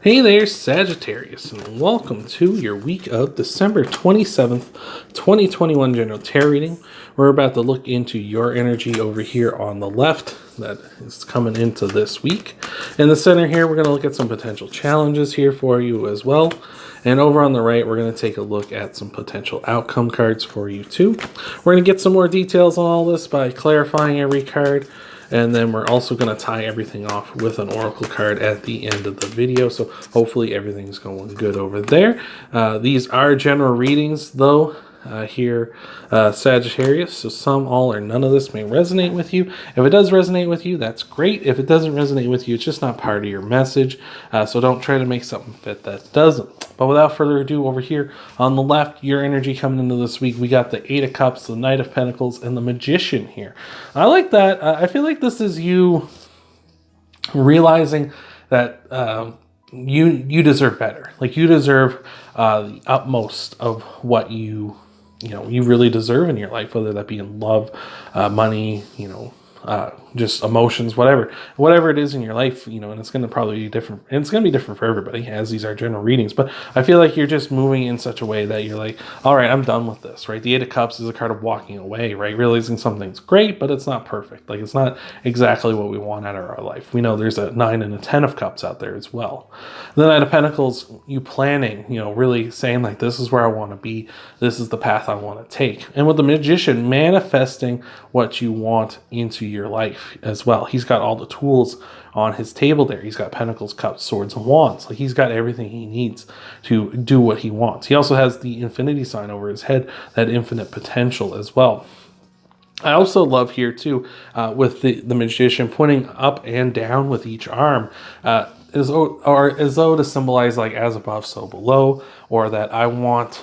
Hey there, Sagittarius, and welcome to your week of December 27th, 2021 General Tarot reading. We're about to look into your energy over here on the left that is coming into this week. In the center here, we're going to look at some potential challenges here for you as well. And over on the right, we're going to take a look at some potential outcome cards for you too. We're going to get some more details on all this by clarifying every card. And then we're also going to tie everything off with an oracle card at the end of the video. So hopefully everything's going good over there. These are general readings though. Here, Sagittarius, so some, all, or none of this may resonate with you. If it does resonate with you, that's great. If it doesn't resonate with you, it's just not part of your message. So don't try to make something fit that doesn't. But without further ado, over here on the left, your energy coming into this week, we got the Eight of Cups, the Knight of Pentacles, and the Magician here. I like that. I feel like this is you realizing that you deserve better. Like you deserve the utmost of what you really deserve in your life, whether that be in love, money, just emotions, whatever it is in your life, and it's going to probably be different. And it's going to be different for everybody, as these are general readings. But I feel like you're just moving in such a way that you're like, all right, I'm done with this, right? The Eight of Cups is a card of walking away, right? Realizing something's great, but it's not perfect. Like it's not exactly what we want out of our life. We know there's a 9 and a 10 of Cups out there as well. The Knight of Pentacles, you planning, really saying like, this is where I want to be. This is the path I want to take. And with the Magician, manifesting what you want into your life as well. He's got all the tools on his table there. He's got Pentacles, Cups, Swords, and Wands. Like he's got everything he needs to do what he wants. He also has the infinity sign over his head, that infinite potential as well. I also love here too, with the Magician pointing up and down with each arm, as though to symbolize like as above, so below, or that I want,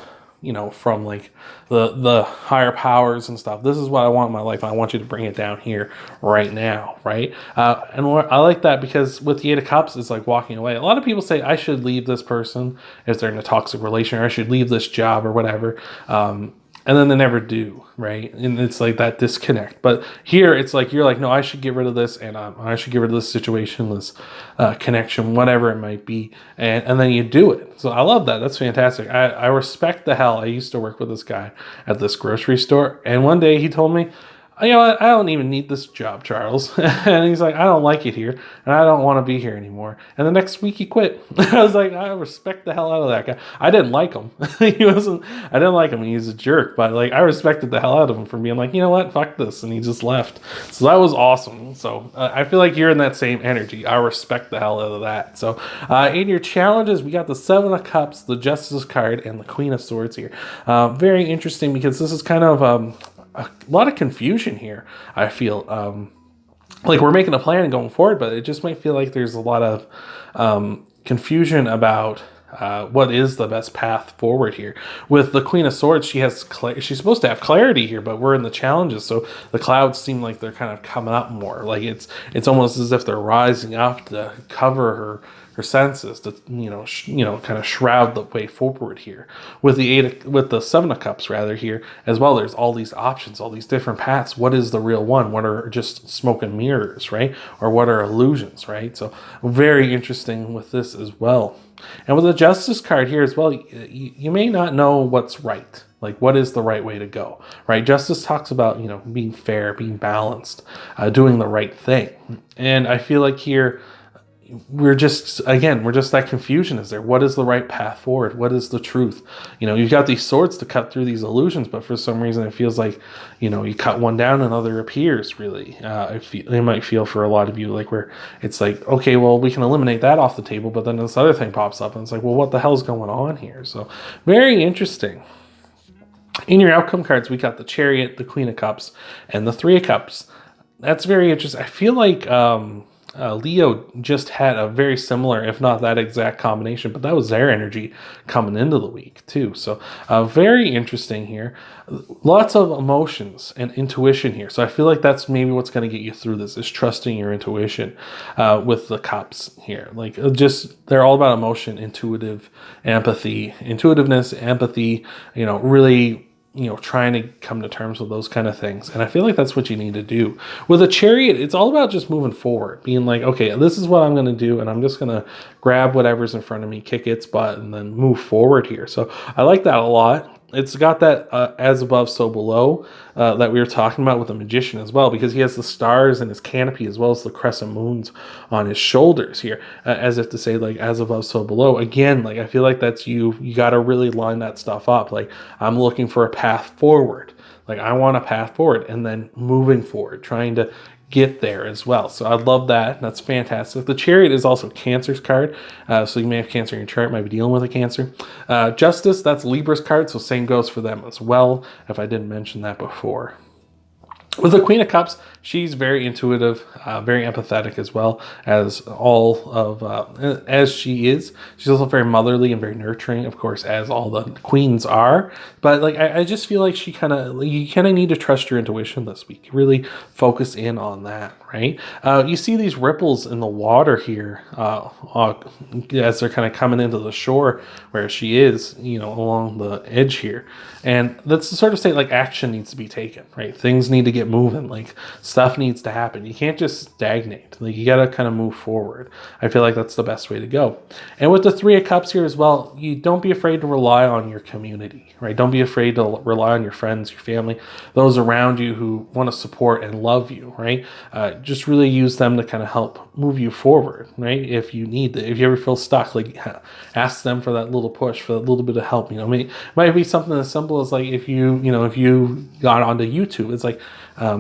from like the higher powers and stuff. This is what I want in my life. I want you to bring it down here right now, right? And I like that because with the Eight of Cups, it's like walking away. A lot of people say I should leave this person if they're in a toxic relation, or I should leave this job or whatever. And then they never do, right? And it's like that disconnect. But here, it's like, you're like, no, I should get rid of this, and I should get rid of this situation, this connection, whatever it might be. And then you do it. So I love that. That's fantastic. I respect the hell. I used to work with this guy at this grocery store. And one day he told me, I don't even need this job, Charles. And he's like, I don't like it here, and I don't want to be here anymore. And the next week he quit. I was like, I respect the hell out of that guy. I didn't like him. I didn't like him. He was a jerk, but like, I respected the hell out of him for being like, you know what, fuck this. And he just left. So that was awesome. So I feel like you're in that same energy. I respect the hell out of that. So in your challenges, we got the Seven of Cups, the Justice card, and the Queen of Swords here. Very interesting because this is kind of a lot of confusion here. I feel like we're making a plan and going forward, but it just might feel like there's a lot of confusion about what is the best path forward here. With the Queen of Swords, she's supposed to have clarity here, but we're in the challenges, so the clouds seem like they're kind of coming up more. Like it's almost as if they're rising up to cover her senses, to kind of shroud the way forward here. With the Seven of Cups rather here as well, there's all these options, all these different paths. What is the real one? What are just smoke and mirrors, right? Or what are illusions, right? So very interesting with this as well. And with the Justice card here as well, you may not know what's right. Like, what is the right way to go, right? Justice talks about, being fair, being balanced, doing the right thing. And I feel like here, we're just that confusion is there. What is the right path forward? What is the truth? You've got these swords to cut through these illusions, but for some reason it feels like, you cut one down, another appears, really. It might feel for a lot of you like where it's like, okay, well, we can eliminate that off the table, but then this other thing pops up and it's like, well, what the hell's going on here? So very interesting. In your outcome cards, we got the Chariot, the Queen of Cups, and the Three of Cups. That's very interesting. I feel like Leo just had a very similar, if not that exact combination, but that was their energy coming into the week too. So very interesting here. Lots of emotions and intuition here. So I feel like that's maybe what's going to get you through this, is trusting your intuition with the Cups here. Like they're all about emotion, intuitiveness, empathy, really trying to come to terms with those kind of things. And I feel like that's what you need to do. With a Chariot, it's all about just moving forward, being like, okay, this is what I'm going to do, and I'm just going to grab whatever's in front of me, kick its butt, and then move forward here. So I like that a lot. It's got that as above, so below that we were talking about with the Magician as well, because he has the stars in his canopy as well as the crescent moons on his shoulders here, as if to say, like, as above, so below. Again, like, I feel like that's you got to really line that stuff up. Like, I'm looking for a path forward. Like, I want a path forward, and then moving forward, trying to get there as well. So I love that. That's fantastic. The Chariot is also Cancer's card. So you may have Cancer in your chart, might be dealing with a Cancer. Justice, that's Libra's card. So same goes for them as well, if I didn't mention that before. With the Queen of Cups, she's very intuitive, very empathetic as well as all of, as she is. She's also very motherly and very nurturing, of course, as all the queens are. But like, I just feel like you kind of need to trust your intuition this week. Really focus in on that, right? You see these ripples in the water here as they're kind of coming into the shore where she is, along the edge here. And that's the sort of state, like, action needs to be taken, right? Things need to get moving, like, stuff needs to happen. You can't just stagnate. Like, you got to kind of move forward. I feel like that's the best way to go. And with the Three of Cups here as well, you don't be afraid to rely on your community, right? Don't be afraid to rely on your friends, your family, those around you who want to support and love you, right? Just really use them to kind of help move you forward, right? If you need it, if you ever feel stuck, like, ask them for that little push, for that little bit of help. It might be something as simple as, like, if you got onto YouTube, it's like,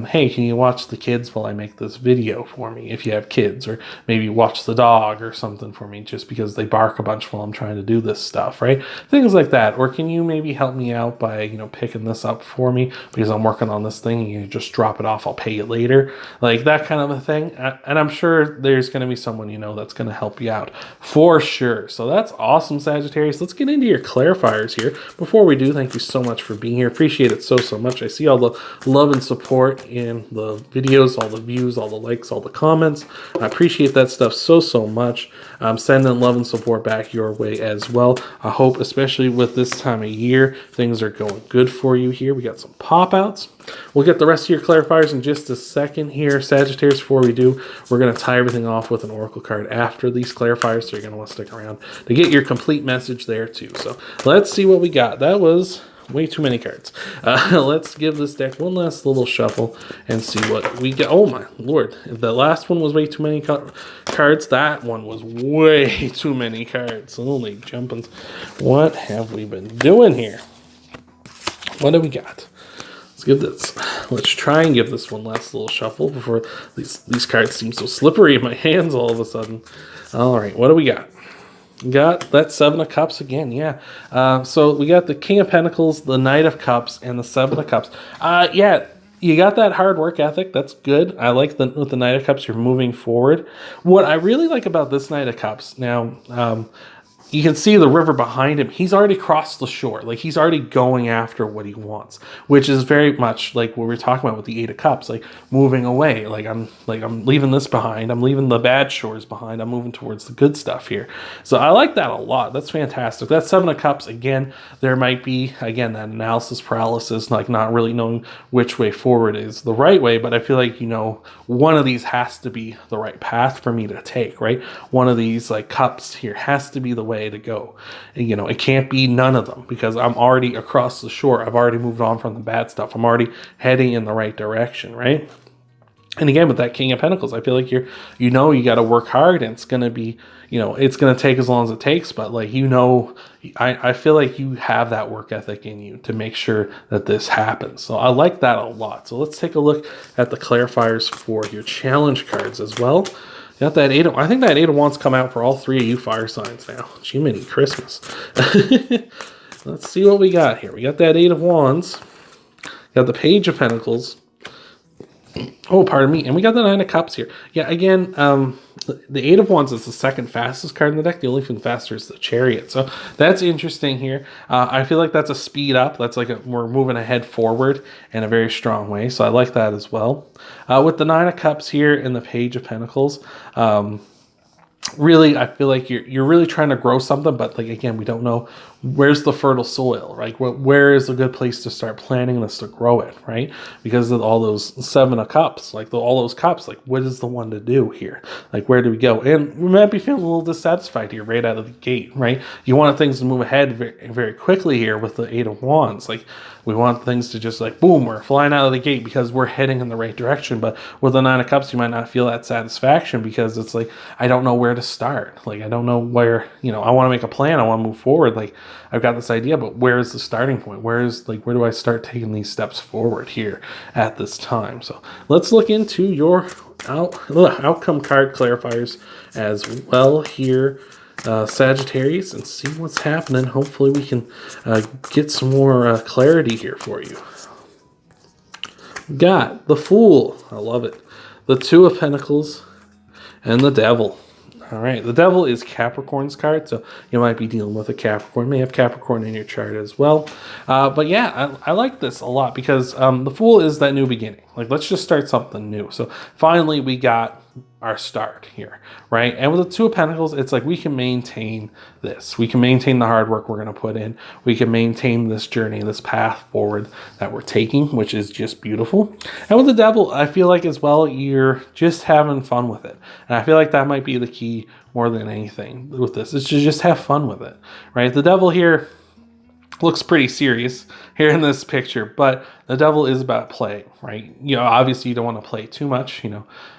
hey, can you watch the kids while I make this video for me, if you have kids, or maybe watch the dog or something for me just because they bark a bunch while I'm trying to do this stuff, right? Things like that. Or can you maybe help me out by, picking this up for me because I'm working on this thing, and you just drop it off, I'll pay you later, like that kind of a thing. And I'm sure there's going to be someone that's going to help you out for sure. So that's awesome, Sagittarius. Let's get into your clarifiers here. Before we do, thank you so much for being here. Appreciate it so much. I see all the love and support in the videos, all the views, all the likes, all the comments. I appreciate that stuff so much. Sending love and support back your way as well. I hope, especially with this time of year, things are going good for you here. We got some pop outs. We'll get the rest of your clarifiers in just a second here, Sagittarius. Before we do, we're going to tie everything off with an oracle card after these clarifiers, so you're going to want to stick around to get your complete message there too. So let's see what we got. That was way too many cards. Let's give this deck one last little shuffle and see what we get. Oh my lord, the last one was way too many cards. That one was way too many cards. Holy jumping. What have we been doing here? What do we got? Let's try and give this one last little shuffle before these cards seem so slippery in my hands all of a sudden. All right, what do we got? Got that Seven of Cups again, yeah. So we got the King of Pentacles, the Knight of Cups, and the Seven of Cups. Yeah, you got that hard work ethic. That's good. I like with the Knight of Cups, you're moving forward. What I really like about this Knight of Cups, now, you can see the river behind him. He's already crossed the shore. Like, he's already going after what he wants, which is very much like what we were talking about with the Eight of Cups, like moving away. I'm leaving this behind. I'm leaving the bad shores behind. I'm moving towards the good stuff here. So I like that a lot. That's fantastic. That Seven of Cups, again, there might be, again, that analysis paralysis, like not really knowing which way forward is the right way, but I feel like, one of these has to be the right path for me to take, right? One of these, like, cups here has to be the way to go. It can't be none of them, because I'm already across the shore. I've already moved on from the bad stuff. I'm already heading in the right direction, right? And again, with that King of Pentacles, I feel like you got to work hard, and it's going to be, it's going to take as long as it takes, but I feel like you have that work ethic in you to make sure that this happens. So I like that a lot. So let's take a look at the clarifiers for your challenge cards as well. Got that I think that Eight of Wands come out for all three of you fire signs now. Jiminy Christmas. Let's see what we got here. We got that Eight of Wands. Got the Page of Pentacles. Oh, pardon me. And we got the Nine of Cups here. Yeah, again, the Eight of Wands is the second fastest card in the deck. The only thing faster is the Chariot. So that's interesting here. I feel like that's a speed up. That's like we're moving ahead forward in a very strong way. So I like that as well. With the Nine of Cups here and the Page of Pentacles, really, I feel like you're really trying to grow something, but again, we don't know where's the fertile soil, right? Where is a good place to start planting this to grow it, right? Because of all those 7 of Cups, like all those cups, like what is the one to do here? Like where do we go? And we might be feeling a little dissatisfied here right out of the gate, right? You want things to move ahead very, very quickly here with the 8 of Wands. Like we want things to just like, boom, we're flying out of the gate because we're heading in the right direction. But with the 9 of Cups, you might not feel that satisfaction because it's like, I don't know where to start. Like, I don't know where, I want to make a plan. I want to move forward. Like, I've got this idea, but where is the starting point? Where do I start taking these steps forward here at this time? So let's look into your outcome card clarifiers as well here, Sagittarius, and see what's happening. Hopefully we can get some more clarity here for you. Got the Fool. I love it. The 2 of Pentacles and the Devil. All right, the Devil is Capricorn's card, so you might be dealing with a Capricorn. You may have Capricorn in your chart as well. But yeah, I like this a lot because the Fool is that new beginning. Like, let's just start something new. So finally we got our start here, right? And with the 2 of Pentacles, it's like we can maintain this. We can maintain the hard work we're going to put in. We can maintain this journey, this path forward that we're taking, which is just beautiful. And with the Devil, I feel like as well, you're just having fun with it. And I feel like that might be the key more than anything with this. It's to just have fun with it, right? The Devil here looks pretty serious here in this picture, but the Devil is about playing, right? Obviously you don't want to play too much,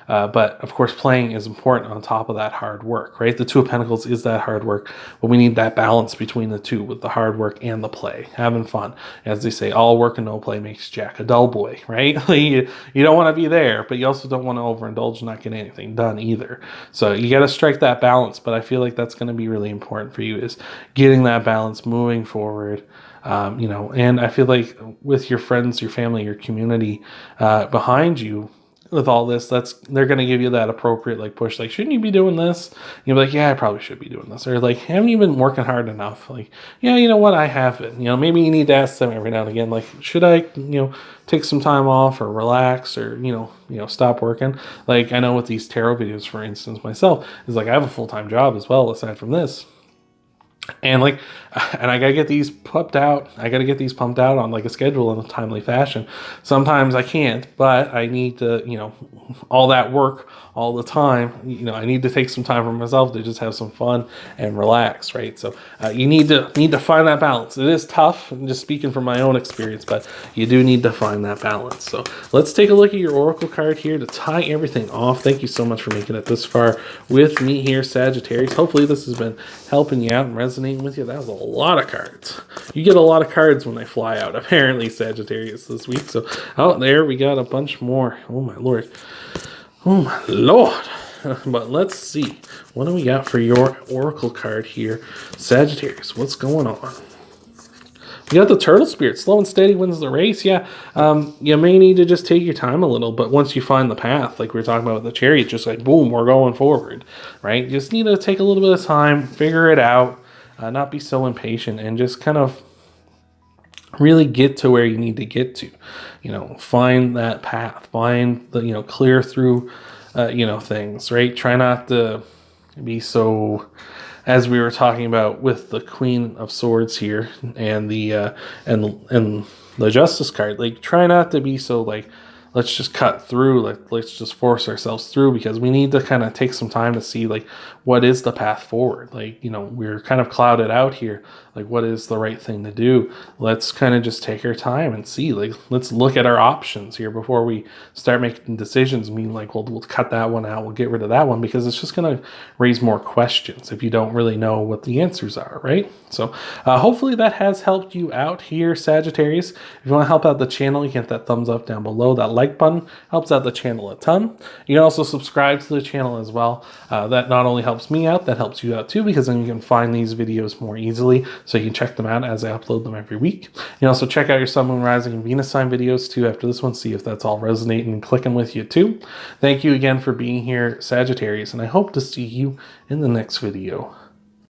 but of course playing is important on top of that hard work, right? The 2 of Pentacles is that hard work, but we need that balance between the two with the hard work and the play, having fun. As they say, all work and no play makes Jack a dull boy, right? you don't want to be there, but you also don't want to overindulge and not get anything done either. So you got to strike that balance, but I feel like that's going to be really important for you, is getting that balance, moving forward. And I feel like with your friends, your family, your community behind you with all this, they're going to give you that appropriate push. Like, shouldn't you be doing this? You'll be like, yeah, I probably should be doing this. Or like, haven't you been working hard enough? Like, yeah, you know what? I haven't. Maybe you need to ask them every now and again, like, should I, take some time off or relax or, stop working? Like, I know with these tarot videos, for instance, myself, is like, I have a full-time job as well, aside from this. And I gotta get these pumped out. I gotta get these pumped out on a schedule in a timely fashion. Sometimes I can't, but I need to, all that work all the time. I need to take some time for myself to just have some fun and relax, right? So you need to find that balance. It is tough. I'm just speaking from my own experience, but you do need to find that balance. So let's take a look at your oracle card here to tie everything off. Thank you so much for making it this far with me here, Sagittarius. Hopefully this has been helping you out and resonating with you. That was a lot of cards. You get a lot of cards when they fly out, apparently, Sagittarius, this week. So out there we got a bunch more. Oh my lord. Oh my lord. But let's see. What do we got for your oracle card here, Sagittarius? What's going on? We got the Turtle Spirit. Slow and steady wins the race. Yeah, you may need to just take your time a little, but once you find the path, like we were talking about with the Chariot, just like, boom, we're going forward, right? You just need to take a little bit of time, figure it out, not be so impatient, and just kind of really get to where you need to get to. Find that path, find the, clear through, things, right? Try not to be so, as we were talking about with the Queen of Swords here and the and the Justice card, try not to be so let's just cut through, let's just force ourselves through, because we need to kind of take some time to see what is the path forward. We're kind of clouded out here. What is the right thing to do? Let's kind of just take our time and see, let's look at our options here before we start making decisions. Well, we'll cut that one out, we'll get rid of that one, because it's just going to raise more questions if you don't really know what the answers are, right? So hopefully that has helped you out here, Sagittarius. If you want to help out the channel, you can hit that thumbs up down below. That like button helps out the channel a ton. You can also subscribe to the channel as well. That not only helps me out, that helps you out too, because then you can find these videos more easily, so you can check them out as I upload them every week. You can also check out your Sun, Moon, Rising, and Venus sign videos too after this one, see if that's all resonating and clicking with you too. Thank you again for being here, Sagittarius, and I hope to see you in the next video.